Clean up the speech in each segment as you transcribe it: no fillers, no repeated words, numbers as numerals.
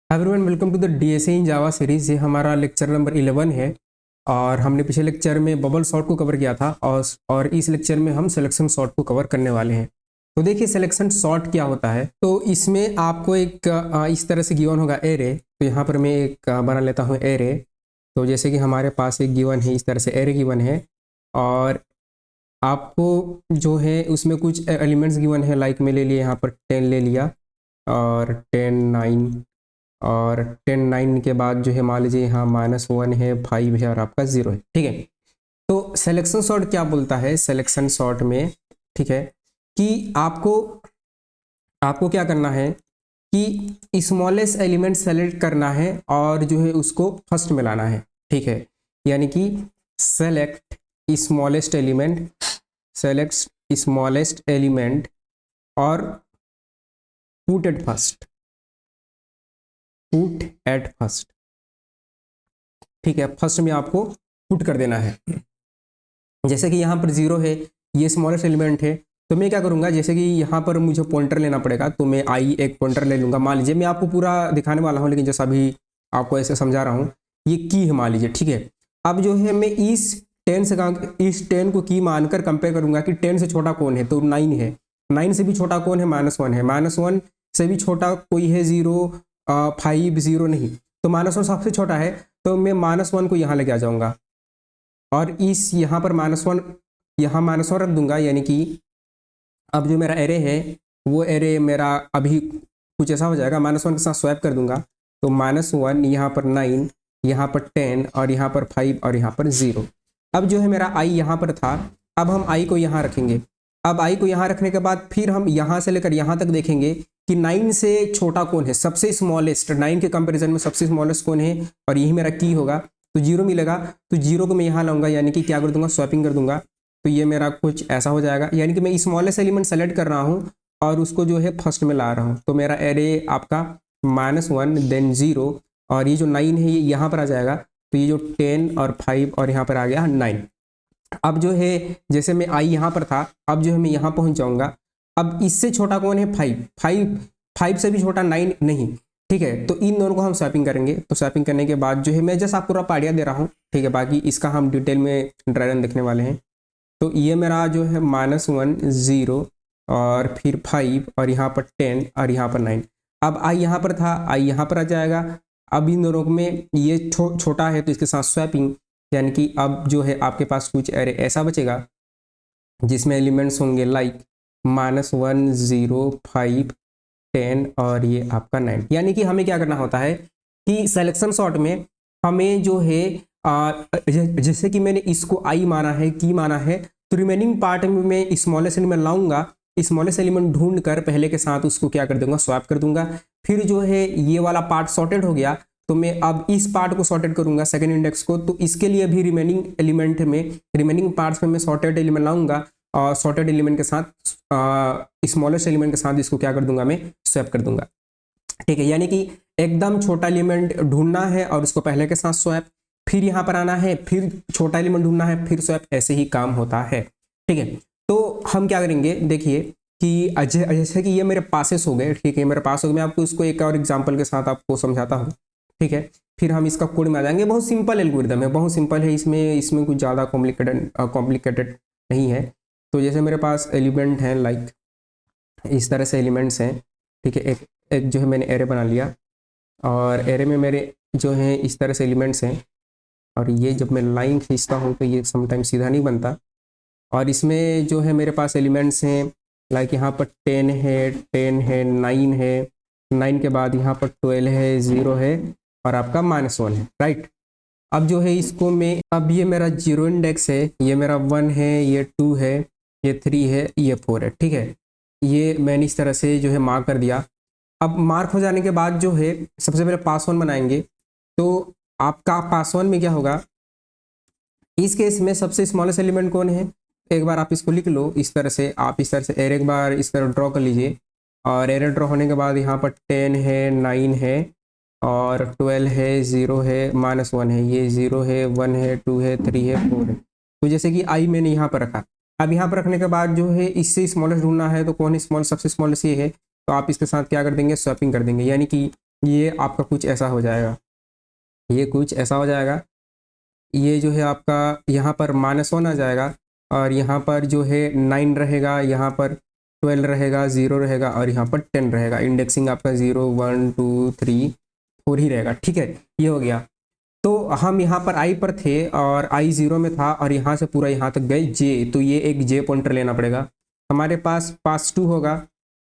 Everyone welcome to the DSA in Java series. ये हमारा lecture number 11 है और हमने पिछले लेक्चर में बबल सॉर्ट को कवर किया था और इस लेक्चर में हम सिलेक्शन सॉर्ट को कवर करने वाले हैं। तो देखिए सिलेक्शन सॉर्ट क्या होता है। तो इसमें आपको एक इस तरह से गिवन होगा एरे। तो यहाँ पर मैं एक बना लेता हूँ एरे। तो जैसे कि हमारे पास एक गिवन है, इस तरह से एरे गिवन है और आपको जो है उसमें कुछ एलिमेंट्स गिवन है। लाइक मैं ले लिया यहाँ पर 10 ले लिया और 10 9 और 10 9 के बाद जो है मान लीजिए यहाँ -1 है, 5 है और आपका 0 है। ठीक है, तो सिलेक्शन सॉर्ट क्या बोलता है सिलेक्शन सॉर्ट में, ठीक है, कि आपको क्या करना है कि स्मॉलेस्ट एलिमेंट सेलेक्ट करना है और जो है उसको फर्स्ट में लाना है। ठीक है, यानी कि सेलेक्ट स्मॉलेस्ट एलिमेंट और पुट एट फर्स्ट। ठीक है, फर्स्ट में आपको पुट कर देना है। जैसे कि यहाँ पर 0 है, ये स्मॉलेस्ट एलिमेंट है, तो मैं क्या करूँगा, जैसे कि यहाँ पर मुझे पॉइंटर लेना पड़ेगा, तो मैं आई एक पॉइंटर ले लूँगा। मान लीजिए मैं आपको पूरा दिखाने वाला हूँ, लेकिन जैसा अभी आपको ऐसे समझा रहा हूँ, ये की है मान लीजिए। ठीक है, अब जो है मैं इस 10 को की मानकर कंपेयर करूँगा कि 10 से छोटा कौन है, तो 9 है। 9 से भी छोटा कौन है, -1 है। -1 से भी छोटा कोई है 0, 5 0 नहीं, तो -1 सबसे छोटा है, तो मैं -1 को यहाँ लेके आ जाऊँगा और इस यहाँ पर -1 यहाँ -1 रख दूंगा। यानी कि अब जो मेरा एरे है वो एरे मेरा अभी कुछ ऐसा हो जाएगा, -1 के साथ स्वैप कर दूंगा, तो -1 यहाँ पर 9, यहाँ पर 10 और यहाँ पर 5 और यहाँ पर 0। अब जो है मेरा आई यहाँ पर था, अब हम आई को यहाँ रखेंगे। अब आई को यहाँ रखने के बाद फिर हम यहाँ से लेकर यहाँ तक देखेंगे कि 9 से छोटा कौन है, सबसे स्मॉलेस्ट 9 के कंपैरिजन में सबसे स्मॉलेस्ट कौन है, और यही मेरा की होगा, तो 0 मिलेगा। तो 0 को मैं यहाँ लाऊंगा, यानी कि क्या कर दूंगा, स्वैपिंग कर दूंगा, तो ये मेरा कुछ ऐसा हो जाएगा। यानी कि मैं स्मॉलेस्ट एलिमेंट सेलेक्ट कर रहा हूँ और उसको जो है फर्स्ट में ला रहा हूँ। तो मेरा एरे आपका -1 देन 0 और ये जो 9 है ये यहाँ पर आ जाएगा, तो ये जो 10 और 5 और यहाँ पर आ गया 9। अब जो है जैसे मैं आई यहाँ पर था, अब जो है मैं यहाँ पहुँच जाऊँगा। अब इससे छोटा कौन है, 5 से भी छोटा 9 नहीं। ठीक है, तो इन दोनों को हम स्वैपिंग करेंगे। तो स्वैपिंग करने के बाद जो है मैं जस्ट आपको पूरा आइडिया दे रहा हूँ, ठीक है, बाकी इसका हम डिटेल में ड्राई रन देखने वाले हैं। तो ये मेरा जो है -1 0 और फिर 5 और यहाँ पर 10 और यहाँ पर 9। अब आई यहाँ पर था, आई यहाँ पर आ जाएगा। अब इन दोनों में ये छोटा है तो इसके साथ स्वैपिंग, यानी कि अब जो है आपके पास कुछ एरे ऐसा बचेगा जिसमें एलिमेंट्स होंगे लाइक -1 0 5 10 और ये आपका 9। यानी कि हमें क्या करना होता है कि सिलेक्शन सॉर्ट में हमें जो है जैसे कि मैंने इसको आई माना है, की माना है, तो रिमेनिंग पार्ट में मैं स्मॉलेस्ट एलिमेंट लाऊंगा, स्मॉलेस्ट एलिमेंट ढूंढ कर पहले के साथ उसको क्या कर दूंगा, स्वैप कर दूंगा। फिर जो है ये वाला पार्ट सॉर्टेड हो गया, तो मैं अब इस पार्ट को सॉर्टेड करूंगा, सेकंड इंडेक्स को। तो इसके लिए भी रिमेनिंग पार्ट्स में मैं सॉर्टेड एलिमेंट लाऊंगा और सॉर्टेड एलिमेंट के साथ स्मॉलेस्ट एलिमेंट के साथ इसको क्या कर दूंगा, मैं स्वैप कर दूंगा। ठीक है, यानी कि एकदम छोटा एलिमेंट ढूंढना है और उसको पहले के साथ स्वैप, फिर यहाँ पर आना है, फिर छोटा एलिमेंट ढूंढना है, फिर स्वैप, ऐसे ही काम होता है। ठीक है, तो हम क्या करेंगे, देखिए कि जैसे कि ये मेरे पासेस हो गए। ठीक है, मेरे पास हो गए, मैं आपको इसको एक और एग्जाम्पल के साथ आपको समझाता हूँ। ठीक है, फिर हम इसका कोड में आ जाएंगे। बहुत सिंपल एल्गोरिथम है, बहुत सिंपल है, इसमें कुछ ज़्यादा कॉम्प्लिकेटेड नहीं है। तो जैसे मेरे पास एलिमेंट हैं, लाइक इस तरह से एलिमेंट्स हैं। ठीक है, एक जो है मैंने एरे बना लिया और एरे में मेरे जो है इस तरह से एलिमेंट्स हैं, और ये जब मैं लाइन खींचता हूँ तो ये समटाइम सीधा नहीं बनता। और इसमें जो है मेरे पास एलिमेंट्स हैं, लाइक यहाँ पर 10 है 9 है, 9 के बाद यहाँ पर 12 है, 0 है और आपका -1 है, राइट। अब जो है इसको मैं, अब ये मेरा 0 इंडेक्स है, ये मेरा 1 है, ये 2 है, ये 3 है, ये 4 है। ठीक है, ये मैंने इस तरह से जो है मार्क कर दिया। अब मार्क हो जाने के बाद जो है सबसे पहले पास-ऑन बनाएंगे। तो आपका पास-ऑन में क्या होगा, इस केस में सबसे स्मॉलेस्ट एलिमेंट कौन है, एक बार आप इसको लिख लो इस तरह से। आप इस तरह से एरे एक बार इस तरह ड्रॉ कर लीजिए, और एरे ड्रॉ होने के बाद यहाँ पर 10 है, 9 है और 12 है, 0 है, -1 है, ये 0 है, 1 है, 2 है, 3 है, 4 है। तो जैसे कि आई मैंने यहाँ पर रखा। अब यहाँ पर रखने के बाद जो है इससे स्मॉलेस्ट ढूंढना है, तो कौन है स्मॉल, सबसे स्मॉलेस्ट ये है, तो आप इसके साथ क्या कर देंगे, स्वैपिंग कर देंगे। यानी कि ये आपका कुछ ऐसा हो जाएगा, ये कुछ ऐसा हो जाएगा। ये जो है आपका यहाँ पर -1 आ जाएगा और यहाँ पर जो है 9 रहेगा, यहाँ पर 12 रहेगा, 0 रहेगा और यहाँ पर 10 रहेगा। इंडेक्सिंग आपका 0 1 2 3 4 ही रहेगा। ठीक है, ये हो गया। तो हम यहाँ पर आई पर थे और आई 0 में था और यहाँ से पूरा यहाँ तक गए जे, तो ये एक जे पॉइंटर लेना पड़ेगा। हमारे पास पास 2 होगा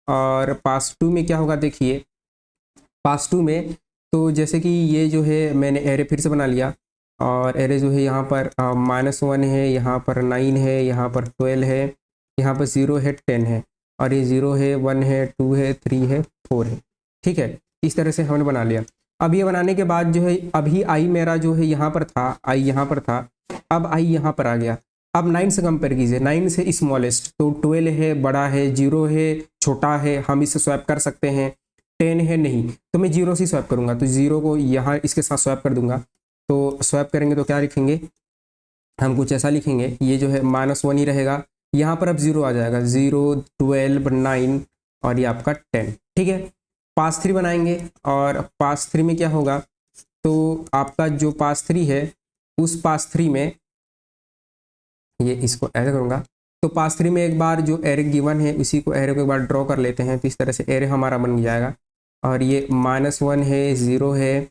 और पास 2 में क्या होगा देखिए, पास 2 में तो जैसे कि ये जो है मैंने एरे फिर से बना लिया और एरे जो है यहाँ पर -1 है, यहाँ पर 9 है, यहाँ पर 12 है, यहाँ पर 0 है, 10 है और ये 0 है, 1 है, 2 है, 3 है, 4 है। ठीक है, इस तरह से हमने बना लिया। अब ये बनाने के बाद जो है अभी आई मेरा जो है यहाँ पर था, आई यहाँ पर था, अब आई यहाँ पर आ गया। अब 9 से कंपेयर कीजिए, 9 से स्मॉलेस्ट, तो 12 है बड़ा है, 0 है छोटा है, हम इसे स्वैप कर सकते हैं, 10 है नहीं, तो मैं 0 से स्वैप करूंगा, तो 0 को यहाँ इसके साथ स्वैप कर दूंगा। तो स्वैप करेंगे तो क्या लिखेंगे, हम कुछ ऐसा लिखेंगे, ये जो है -1 ही रहेगा। यहाँ पर अब 0 आ जाएगा, 0 12 9 और ये आपका 10। ठीक है, पास 3 बनाएंगे और पास 3 में क्या होगा, तो आपका जो पास 3 है उस पास 3 में ये इसको ऐसे करूँगा, तो पास 3 में एक बार जो एरे गिवन है उसी को एरे को एक बार ड्रॉ कर लेते हैं। तो इस तरह से एरे हमारा बन जाएगा और ये -1 है, 0 है,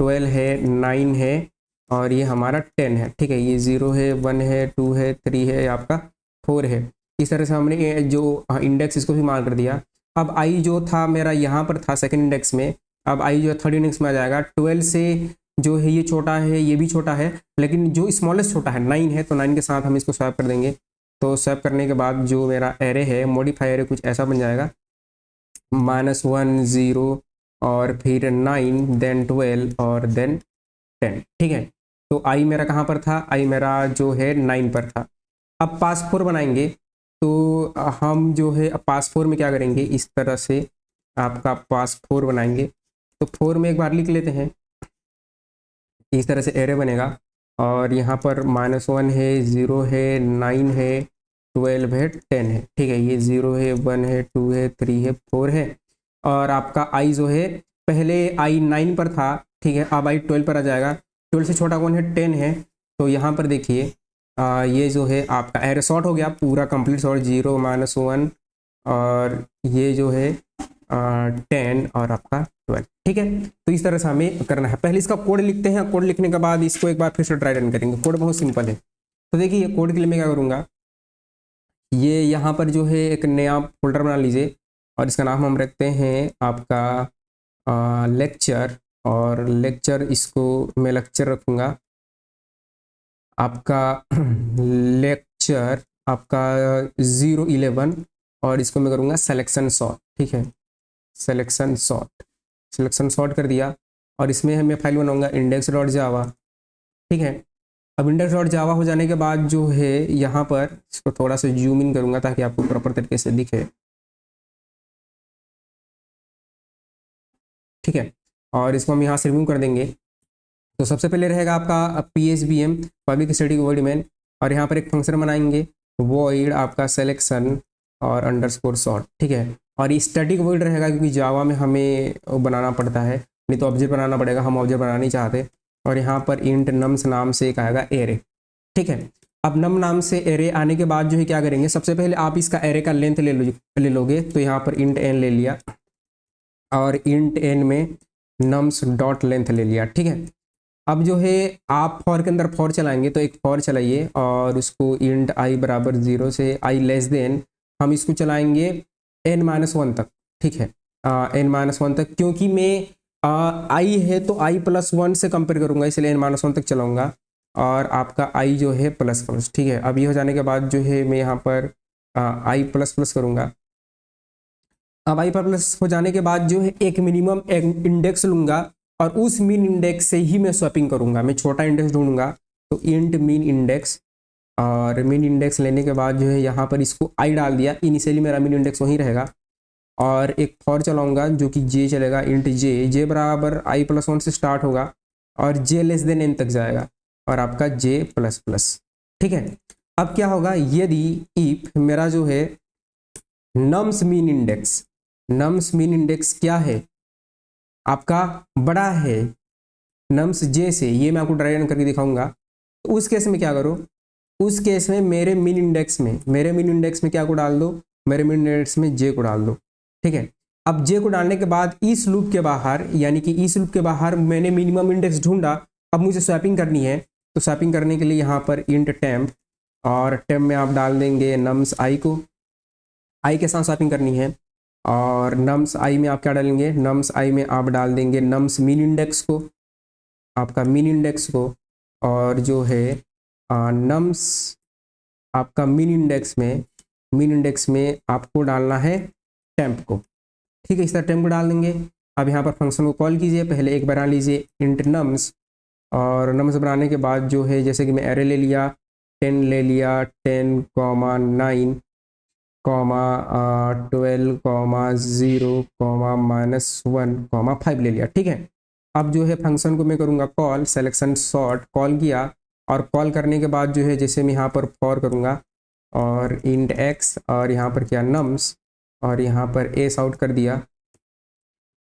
12 है, 9 है और ये हमारा 10 है। ठीक है, ये 0 है, 1 है, 2 है, 3 है, आपका 4 है। इस तरह से हमने ये जो इंडेक्स इसको भी मार्क कर दिया। अब आई जो था मेरा यहाँ पर था सेकंड इंडेक्स में, अब आई जो है थर्ड इंडेक्स में आ जाएगा। 12 से जो है ये छोटा है, ये भी छोटा है, लेकिन जो स्मॉलेस्ट छोटा है 9 है, तो 9 के साथ हम इसको स्वैप कर देंगे। तो स्वैप करने के बाद जो मेरा एरे है, मॉडिफाई एरे कुछ ऐसा बन जाएगा, -1 0 और फिर 9 देन 12 और देन 10। ठीक है, तो आई मेरा कहाँ पर था, आई मेरा जो है 9 पर था। अब पास 4 बनाएंगे, तो हम जो है पास 4 में क्या करेंगे, इस तरह से आपका पास 4 बनाएंगे। तो 4 में एक बार लिख लेते हैं, इस तरह से एरे बनेगा और यहाँ पर -1 है, 0 है, 9 है, 12 है, 10 है। ठीक है, ये 0 है, 1 है, 2 है, 3 है, 4 है और आपका आई जो है पहले आई 9 पर था। ठीक है, अब आई 12 पर आ जाएगा। 12 से छोटा कौन है, 10 है। तो यहाँ पर देखिए ये जो है आपका एरे शॉर्ट हो गया, पूरा कंप्लीट शॉर्ट, 0 -1 और ये जो है 10 और आपका 12। ठीक है, तो इस तरह से हमें करना है। पहले इसका कोड लिखते हैं, कोड लिखने के बाद इसको एक बार फिर से ट्राई रन करेंगे। कोड बहुत सिंपल है। तो देखिए कोड के लिए मैं क्या करूँगा, ये यहाँ पर जो है एक नया फोल्डर बना लीजिए और इसका नाम हम रखते हैं आपका लेक्चर, और लेक्चर इसको मैं लेक्चर रखूँगा आपका लेक्चर आपका 011 और इसको मैं करूँगा सिलेक्शन सॉर्ट। ठीक है, सिलेक्शन सॉर्ट कर दिया और इसमें मैं फाइल बनाऊंगा index.java। ठीक है, अब index.java हो जाने के बाद जो है यहाँ पर इसको थोड़ा सा जूम इन करूँगा ताकि आपको प्रॉपर तरीके से दिखे। ठीक है, और इसको हम यहाँ से रिमूव कर देंगे। तो सबसे पहले रहेगा आपका PSBM public static void main और यहाँ पर एक फंक्शन बनाएंगे वॉइड आपका सिलेक्शन और _sort। ठीक है, और ये स्टैटिक वॉइड रहेगा क्योंकि जावा में हमें बनाना पड़ता है, नहीं तो ऑब्जेक्ट बनाना पड़ेगा, हम ऑब्जेक्ट बनाना नहीं चाहते। और यहाँ पर इंट नम्स नाम से एक आएगा एरे। ठीक है, अब नम नाम से एरे आने के बाद जो है क्या करेंगे, सबसे पहले आप इसका एरे का लेंथ ले लोगे। तो यहाँ पर इंट n ले लिया और इंट n में नम्स डॉट लेंथ ले लिया। ठीक है, अब जो है आप फॉर के अंदर फॉर चलाएंगे, तो एक फॉर चलाइए और उसको इंट i बराबर 0 से i लेस देन हम इसको चलाएंगे n-1 तक। ठीक है, n-1 तक, क्योंकि मैं i है तो i+1 से कंपेयर करूंगा, इसलिए n-1 तक चलाऊंगा और आपका i जो है ++। ठीक है, अब ये हो जाने के बाद जो है मैं यहाँ पर i++ करूंगा। अब i++ हो जाने के बाद जो है एक मिनिमम एक इंडेक्स लूंगा और उस मीन इंडेक्स से ही मैं स्वैपिंग करूंगा। मैं छोटा इंडेक्स ढूंढूंगा, तो इंट मीन इंडेक्स, और मीन इंडेक्स लेने के बाद जो है यहाँ पर इसको i डाल दिया। इनिशियली मेरा मीन इंडेक्स वहीं रहेगा और एक फॉर चलाऊंगा जो कि j चलेगा, इंट j बराबर i+1 से स्टार्ट होगा और j लेस देन n तक जाएगा और आपका j++। ठीक है, अब क्या होगा, यदि इफ मेरा जो है नम्स मीन इंडेक्स क्या है, आपका बड़ा है नम्स जे से, ये मैं आपको ड्राई रन करके दिखाऊंगा। तो उस केस में क्या करो, उस केस में मेरे मीन इंडेक्स में क्या को डाल दो, मेरे मीन इंडेक्स में जे को डाल दो, ठीक है। अब जे को डालने के बाद इस लूप के बाहर, यानी कि इस लूप के बाहर मैंने मिनिमम इंडेक्स ढूंढा, अब मुझे स्वैपिंग करनी है। तो स्वैपिंग करने के लिए यहाँ पर इंट टेम्प, और टेम्प में आप डाल देंगे नम्स आई को, आई के साथ स्वैपिंग करनी है। और नम्स आई में आप क्या डालेंगे, नम्स आई में आप डाल देंगे नम्स मीन इंडेक्स को, आपका मीन इंडेक्स को। और जो है नम्स आपका मीन इंडेक्स में आपको डालना है टेम्प को, ठीक है। इस तरह टेम्प को डाल देंगे। अब यहाँ पर फंक्शन को कॉल कीजिए, पहले एक बना लीजिए इंट नम्स, और नम्स बनाने के बाद जो है जैसे कि मैं एरे ले लिया 10 ले लिया, 10, 9, 12, 0, -1, 5 ले लिया, ठीक है। अब जो है फंक्शन को मैं करूँगा कॉल, सेलेक्शन सॉर्ट कॉल किया, और कॉल करने के बाद जो है जैसे मैं यहाँ पर फॉर करूँगा, और इंट एक्स, और यहाँ पर क्या नम्स, और यहाँ पर एस आउट कर दिया,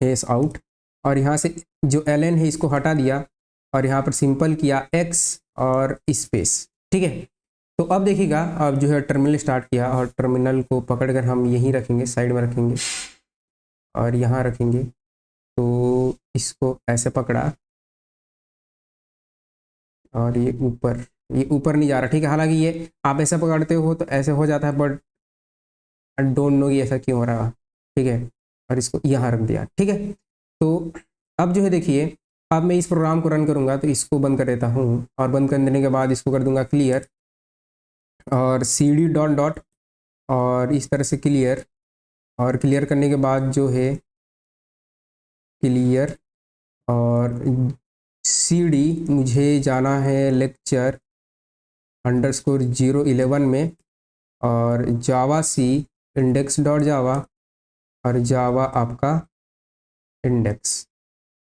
एस आउट, और यहाँ से जो ln है इसको हटा दिया, और यहाँ पर सिंपल किया एक्स और स्पेस, ठीक है। तो अब देखिएगा, अब जो है टर्मिनल स्टार्ट किया, और टर्मिनल को पकड़कर हम यहीं रखेंगे, साइड में रखेंगे और यहाँ रखेंगे। तो इसको ऐसे पकड़ा, और ये ऊपर नहीं जा रहा, ठीक है। हालांकि ये आप ऐसे पकड़ते हो तो ऐसे हो जाता है, बट आई डोंट नो कि ऐसा क्यों हो रहा, ठीक है। और इसको यहाँ रख दिया, ठीक है। तो अब जो है देखिए, अब मैं इस प्रोग्राम को रन करूँगा, तो इसको बंद कर देता हूँ, और बंद कर देने के बाद इसको कर दूंगा क्लियर, और cd डॉट डॉट, और इस तरह से क्लियर, और क्लियर करने के बाद जो है क्लियर, और cd मुझे जाना है लेक्चर _011 में, और जावा सी इंडेक्स डॉट जावा, और जावा आपका इंडेक्स।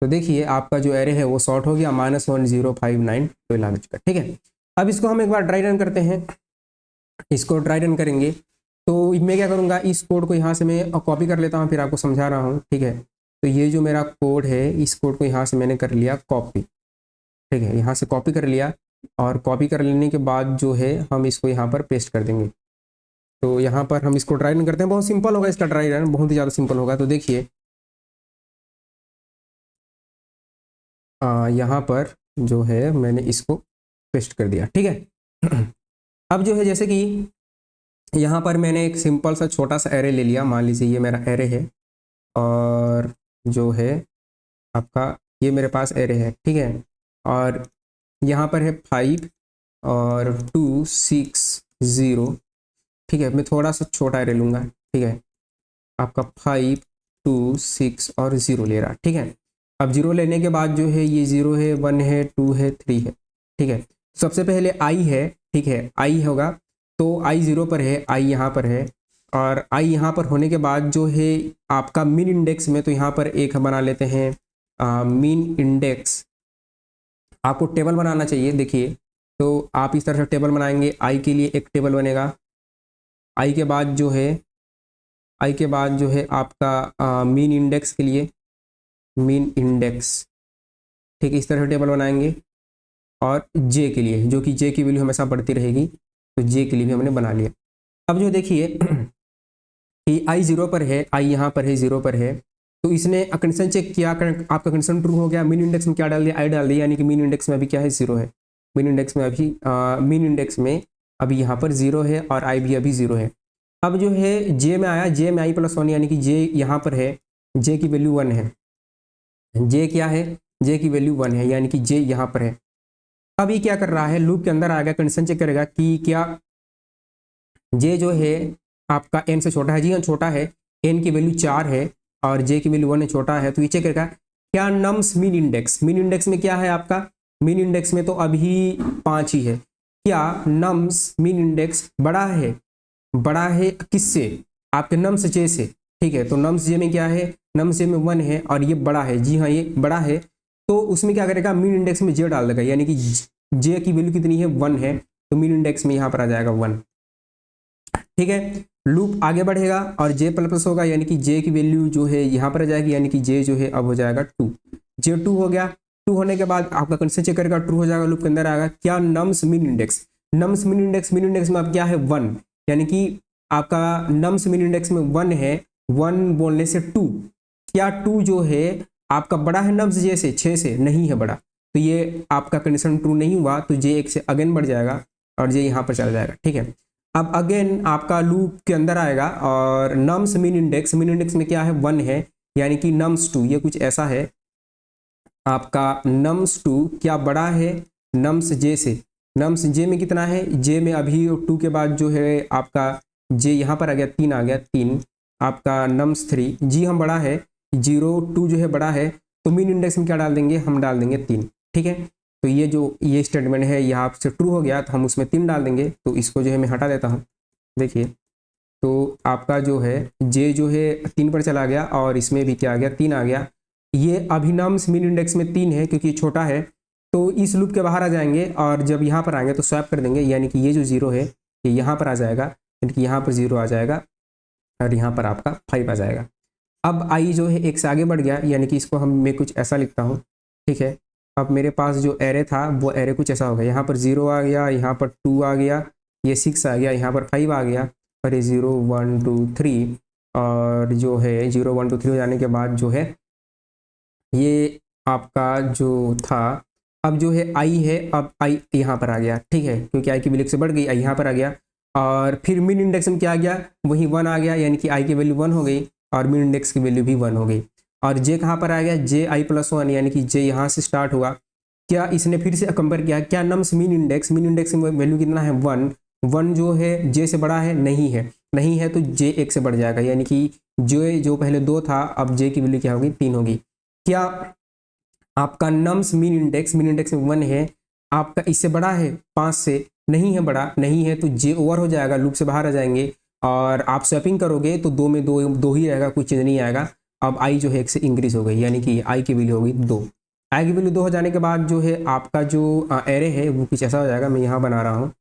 तो देखिए आपका जो एरे है वो शॉर्ट हो गया, -1059 तो लग चुका, ठीक है। अब इसको हम एक बार ड्राई रन करते हैं, इसको ड्राई रन करेंगे। तो मैं क्या करूँगा, इस कोड को यहाँ से मैं कॉपी कर लेता हूँ, फिर आपको समझा रहा हूँ, ठीक है। तो ये जो मेरा कोड है, इस कोड को यहाँ से मैंने कर लिया कॉपी, ठीक है, यहाँ से कॉपी कर लिया, और कॉपी कर लेने के बाद जो है हम इसको यहाँ पर पेस्ट कर देंगे। तो यहाँ पर हम इसको ड्राई रन करते हैं, बहुत सिंपल होगा इसका ड्राई रन, बहुत ही ज़्यादा सिंपल होगा। तो देखिए यहाँ पर जो है मैंने इसको पेस्ट कर दिया, ठीक है। अब जो है जैसे कि यहाँ पर मैंने एक सिंपल सा छोटा सा एरे ले लिया, मान लीजिए ये मेरा एरे है, और जो है आपका ये मेरे पास एरे है, ठीक है। और यहाँ पर है 5 और 2, 6, 0, ठीक है। मैं थोड़ा सा छोटा एरे लूँगा, ठीक है। आपका 5, 2, 6 और 0 ले रहा, ठीक है। अब 0 लेने के बाद जो है ये 0 है, 1 है, 2 है, 3 है, ठीक है। सबसे पहले आई है, ठीक है, आई होगा, तो आई 0 पर है, आई यहाँ पर है, और आई यहाँ पर होने के बाद जो है आपका मीन इंडेक्स में, तो यहाँ पर एक बना लेते हैं मीन इंडेक्स। आपको टेबल बनाना चाहिए, देखिए तो आप इस तरह से टेबल बनाएंगे, आई के लिए एक टेबल बनेगा, आई के बाद जो है आपका मीन इंडेक्स के लिए मीन इंडेक्स, ठीक है, इस तरह से टेबल बनाएंगे। और जे के लिए, जो कि जे की वैल्यू हमेशा बढ़ती रहेगी, तो जे के लिए भी हमने बना लिया। अब जो देखिए कि आई 0 पर है, आई यहाँ पर है, 0 पर है, तो इसने कंडीशन चेक किया, आपका कंडीशन ट्रू हो गया, मीन इंडेक्स में क्या डाल दिया, आई डाल दिया, यानी कि मीन इंडेक्स में अभी क्या है, 0 है। मीन इंडेक्स में अभी यहाँ पर 0 है, और आई भी अभी 0 है। अब जो है जे में आया, जे में आई +1, यानी कि जे यहाँ पर है, जे की वैल्यू 1 है, जे क्या है, जे की वैल्यू 1 है, यानी कि जे यहाँ पर है। अब ये क्या कर रहा है, लूप के अंदर आएगा, कंडीशन चेक करेगा कि क्या जे जो है आपका n से छोटा है, जी हाँ छोटा है, n की वैल्यू 4 है और j की वैल्यू 1 है, छोटा है। तो ये चेक करेगा क्या नम्स मीन इंडेक्स में क्या है आपका, मीन इंडेक्स में तो अभी 5 ही है, क्या नम्स मीन इंडेक्स बड़ा है किससे, आपके नम्स जे से, ठीक है। तो नम्स जे में क्या है, नम्स जे में 1 है, और ये बड़ा है, जी हाँ ये बड़ा है, तो उसमें क्या करेगा, मीन इंडेक्स में जे डाल देगा, यानी कि जे की वैल्यू कितनी है, 1 है, तो मीन इंडेक्स में यहाँ पर आ जाएगा 1, ठीक है। लूप आगे बढ़ेगा और जे प्लस होगा, यानी कि जे की वैल्यू जो है यहाँ पर आ जाएगी, यानी कि जे जो है अब हो जाएगा 2। जे 2 हो गया। 2 होने के बाद आपका कंडीशन चेक करेगा, ट्रू हो जाएगा, लूप के अंदर आएगा क्या, nums mean index. Nums mean index में अब क्या है 1, यानी कि आपका नम्स मीन इंडेक्स में 1 है। 1 बोलने से 2, क्या 2 जो है आपका बड़ा है नम्स जे से, 6 से नहीं है बड़ा, तो ये आपका कंडीशन ट्रू नहीं हुआ, तो जे 1 से अगेन बढ़ जाएगा और जे यहाँ पर चला जाएगा। ठीक है, अब अगेन आपका लूप के अंदर आएगा और नम्स मीन इंडेक्स में क्या है 1 है, यानी कि नम्स 2, ये कुछ ऐसा है आपका नम्स 2 क्या बड़ा है नम्स जे से। नम्स जे में कितना है, जे में अभी 2 के बाद जो है आपका जे यहाँ पर आ गया 3 आ गया 3, आपका नम्स 3 जी हम बड़ा है 0 2 जो है बड़ा है, तो मीन इंडेक्स में क्या डाल देंगे, हम डाल देंगे 3। ठीक है, तो ये स्टेटमेंट है यहाँ से ट्रू हो गया, तो हम उसमें 3 डाल देंगे, तो इसको जो है मैं हटा देता हूँ। देखिए तो आपका जो है जे जो है 3 पर चला गया और इसमें भी क्या आ गया 3 आ गया। ये अभिनम्स मीन इंडेक्स में 3 है क्योंकि छोटा है, तो इस लूप के बाहर आ जाएंगे और जब यहाँ पर आएंगे तो स्वैप कर देंगे, यानी कि ये जो 0 है ये यहाँ पर आ जाएगा, यानी कि यहाँ पर 0 आ जाएगा और यहाँ पर आपका 5 आ जाएगा। अब आई जो है 1 से आगे बढ़ गया, यानी कि इसको मैं कुछ ऐसा लिखता हूँ। ठीक है, अब मेरे पास जो एरे था वो एरे कुछ ऐसा हो गया, यहाँ पर 0 आ गया, यहाँ पर 2 आ गया, ये 6 आ गया, यहाँ पर 5 आ गया और ये 0 1 2 3, और जो है 0 1 2 3 हो जाने के बाद जो है ये आपका जो था, अब जो है आई है, अब आई यहाँ पर आ गया। ठीक है, क्योंकि आई की वैल्यू से बढ़ गई, आई यहाँ पर आ गया और फिर मीन इंडेक्स में क्या आ गया, वही 1 आ गया, यानी कि आई की वैल्यू 1 हो गई और मीन इंडेक्स की वैल्यू भी 1 हो गई। और जे कहाँ पर आ गया, जे आई प्लस 1, यानी कि जे यहाँ से स्टार्ट हुआ। क्या इसने फिर से कंपेयर किया, क्या नम्स मीन इंडेक्स में वैल्यू कितना है 1, 1 जो है जे से बड़ा है, नहीं है तो जे 1 से बढ़ जाएगा, यानी कि जो पहले 2 था अब जे की वैल्यू क्या होगी 3 होगी। क्या आपका नम्स मीन इंडेक्स में 1 है, आपका इससे बड़ा है 5 से, नहीं है बड़ा, नहीं है तो जे ओवर हो जाएगा, लूप से बाहर आ जाएंगे और आप स्वैपिंग करोगे तो 2 में 2 ही रहेगा, कुछ चीज़ नहीं आएगा। अब आई जो है 1 से इंक्रीज हो गई, यानी कि आई की वैल्यू हो गई 2। आई की वैल्यू 2 हो जाने के बाद जो है आपका जो एरे है वो कुछ ऐसा हो जाएगा, मैं यहाँ बना रहा हूँ।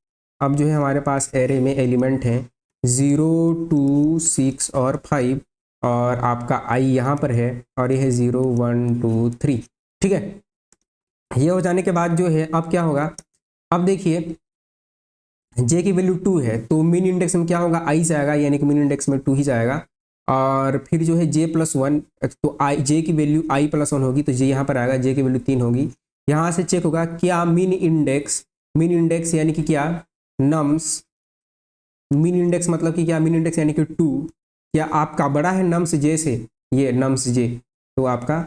अब जो है हमारे पास एरे में एलिमेंट हैं 0 2 6 और 5, और आपका आई यहाँ पर है और ये है 0 1 2 3। ठीक है, ये हो जाने के बाद जो है अब क्या होगा, अब देखिए जे की वैल्यू 2 है तो मीन इंडेक्स में क्या होगा, आई से आएगा, यानी कि मीन इंडेक्स में 2 ही जाएगा। और फिर जो है जे प्लस 1, तो आई जे की वैल्यू आई प्लस 1 होगी, तो जे यहाँ पर आएगा, जे की वैल्यू 3 होगी। यहाँ से चेक होगा क्या मीन इंडेक्स यानी कि क्या नम्स, मीन इंडेक्स मतलब कि क्या, मीन इंडेक्स यानी कि 2, क्या आपका बड़ा है नम्स जे से, ये नम्स जे, तो आपका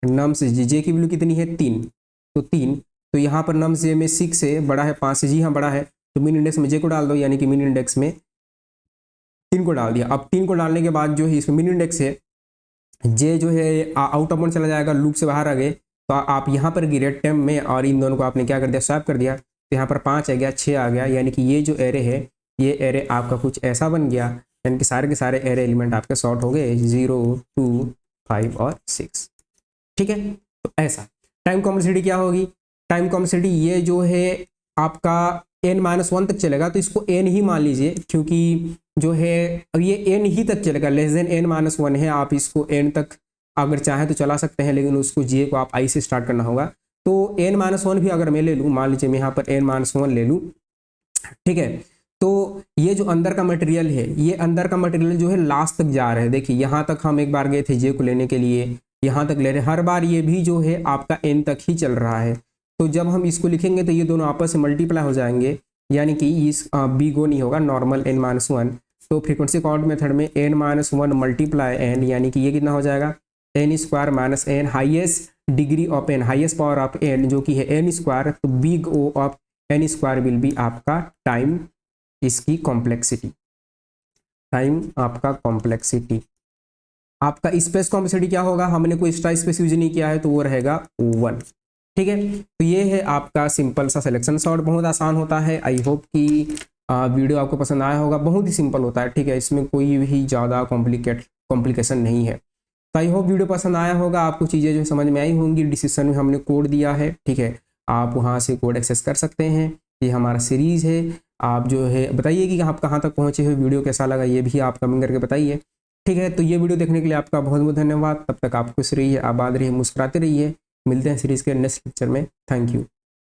नम्स जे की वैल्यू कितनी है 3, तो 3, तो यहाँ पर नम्स जे में 6 से बड़ा है 5 से, जी हाँ बड़ा है, तो मीन इंडेक्स में जे को डाल दो, यानी कि मीन इंडेक्स में 3 को डाल दिया। अब 3 को डालने के बाद जो है इसमें मीन इंडेक्स है, जे जो है आउट ऑफ बाउंड चला जाएगा, लूप से बाहर आ गए, तो आप यहाँ पर गिरे टेम में और इन दोनों को आपने क्या कर दिया, स्वैप कर दिया, तो यहाँ पर 5 आ गया, 6 आ गया, यानी कि ये जो एरे है ये एरे आपका कुछ ऐसा बन गया, यानी कि सारे के सारे एरे एलिमेंट आपके सॉर्ट हो गए 0 2 5 और 6। ठीक है, तो ऐसा टाइम कॉम्प्लेक्सिटी क्या होगी, टाइम कॉम्प्लेक्सिटी ये जो है आपका n-1 तक चलेगा, तो इसको n ही मान लीजिए, क्योंकि जो है अब ये n ही तक चलेगा, लेस देन n-1 है, आप इसको n तक अगर चाहें तो चला सकते हैं, लेकिन उसको जे को आप आई से स्टार्ट करना होगा। तो n-1 भी अगर मैं ले लूँ, मान लीजिए मैं यहाँ पर n-1 ले लूँ, ठीक है, तो ये जो अंदर का मटेरियल है, ये अंदर का मटेरियल जो है लास्ट तक जा रहा है। देखिए यहाँ तक हम एक बार गए थे जे को लेने के लिए, यहाँ तक ले रहे हैं, हर बार ये भी जो है आपका n तक ही चल रहा है। तो जब हम इसको लिखेंगे तो ये दोनों आपस में मल्टीप्लाई हो जाएंगे, यानी कि इस बी गो नहीं होगा, नॉर्मल n-1, तो फ्रीक्वेंसी काउंट मेथड में n-1 मल्टीप्लाई n, यानी कि ये कितना हो जाएगा n square minus n, highest degree of n, highest power of n जो कि है n स्क्वायर, तो big O of n square will be आपका टाइम, इसकी कॉम्प्लेक्सिटी, टाइम आपका कॉम्प्लेक्सिटी। आपका स्पेस कॉम्प्लेक्सिटी क्या होगा, हमने कोई एक्स्ट्रा स्पेस यूज नहीं किया है तो वो रहेगा 1। ठीक है, तो ये है आपका सिंपल सा सिलेक्शन सॉर्ट, बहुत आसान होता है। आई होप कि वीडियो आपको पसंद आया होगा, बहुत ही सिंपल होता है। ठीक है, इसमें कोई भी ज़्यादा कॉम्प्लिकेशन नहीं है। तो आई होप वीडियो पसंद आया होगा, आपको चीज़ें जो समझ में आई होंगी। डिस्क्रिप्शन में हमने कोड दिया है, ठीक है, आप वहाँ से कोड एक्सेस कर सकते हैं। ये हमारा सीरीज़ है आप जो है बताइए कि आप कहाँ तक पहुँचे हुए, वीडियो कैसा लगा ये भी आप कमेंट करके बताइए। ठीक है, तो ये वीडियो देखने के लिए आपका बहुत बहुत धन्यवाद। तब तक आप खुश रहिए, आबाद रहिए, मुस्कुराते रहिए। मिलते हैं सीरीज़ के नेक्स्ट लेक्चर में। Thank you.